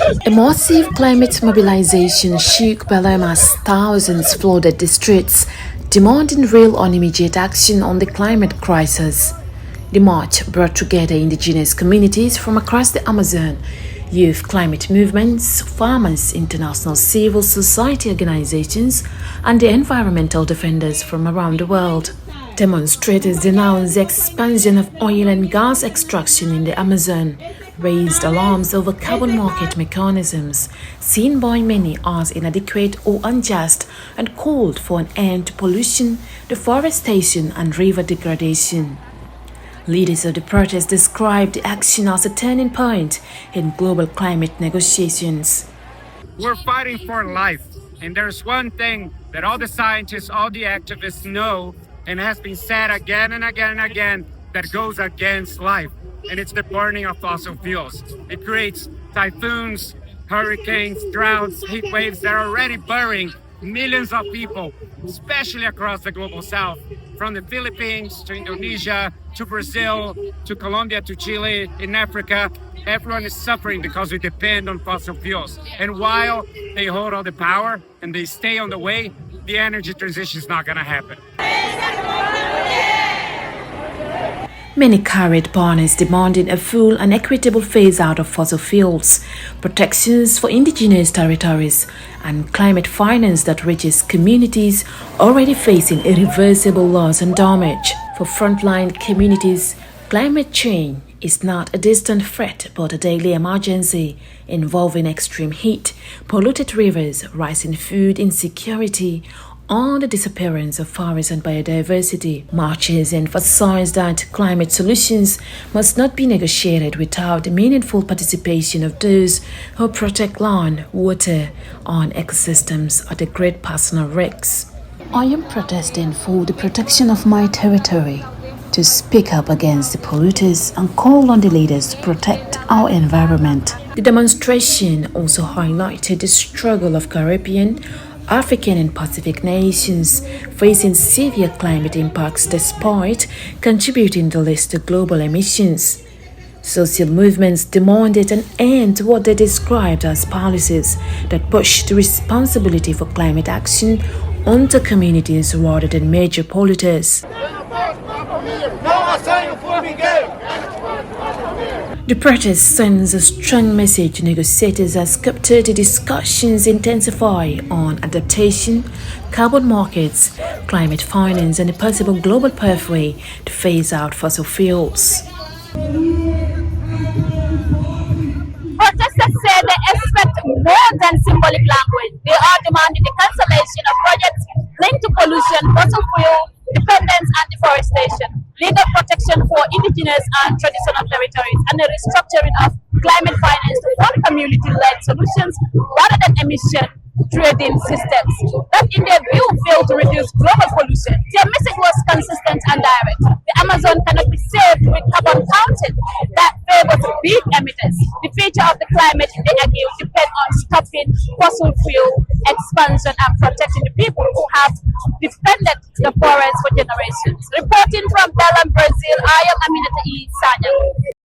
A massive climate mobilization shook Belém as thousands flooded the streets, demanding real and immediate action on the climate crisis. The march brought together indigenous communities from across the Amazon, youth climate movements, farmers, international civil society organizations, and the environmental defenders from around the world. Demonstrators denounced the expansion of oil and gas extraction in the Amazon, raised alarms over carbon market mechanisms seen by many as inadequate or unjust, and called for an end to pollution, deforestation, and river degradation. Leaders of the protest described the action as a turning point in global climate negotiations. We're fighting for life, and there's one thing that all the scientists, all the activists know, and has been said again and again and again, that goes against life, and it's the burning of fossil fuels. It creates typhoons, hurricanes, droughts, heat waves that are already burying millions of people, especially across the global south, from the Philippines to Indonesia to Brazil to Colombia to Chile, in Africa. Everyone is suffering because we depend on fossil fuels. And while they hold all the power and they stay on the way, the energy transition is not going to happen. Many carried banners demanding a full and equitable phase-out of fossil fuels, protections for indigenous territories, and climate finance that reaches communities already facing irreversible loss and damage. For frontline communities, climate change is not a distant threat but a daily emergency involving extreme heat, polluted rivers, rising food insecurity, and the disappearance of forests and biodiversity. Marches emphasize that climate solutions must not be negotiated without the meaningful participation of those who protect land, water, and ecosystems at a great personal risk. I am protesting for the protection of my territory, to speak up against the polluters and call on the leaders to protect our environment. The demonstration also highlighted the struggle of Caribbean, African and Pacific nations facing severe climate impacts despite contributing the least to global emissions. Social movements demanded an end to what they described as policies that push the responsibility for climate action onto communities rather than major polluters. The protest sends a strong message to negotiators as COP30 discussions intensify on adaptation, carbon markets, climate finance, and a possible global pathway to phase out fossil fuels. Protesters say they expect more than symbolic language. They are demanding the cancellation of projects linked to pollution, fossil fuel dependence, and deforestation, legal protection for indigenous and traditional territories, and the restructuring of climate finance to fund community-led solutions rather than emission trading systems that, in their view, fail to reduce global pollution. Their message was consistent and direct. The Amazon cannot be saved with carbon counting that favors big emitters. The future of the climate, they argue, depends on stopping fossil fuel expansion and protecting the people who have defended the forest for generations. Reporting from Belém, Brazil, I am Aminata.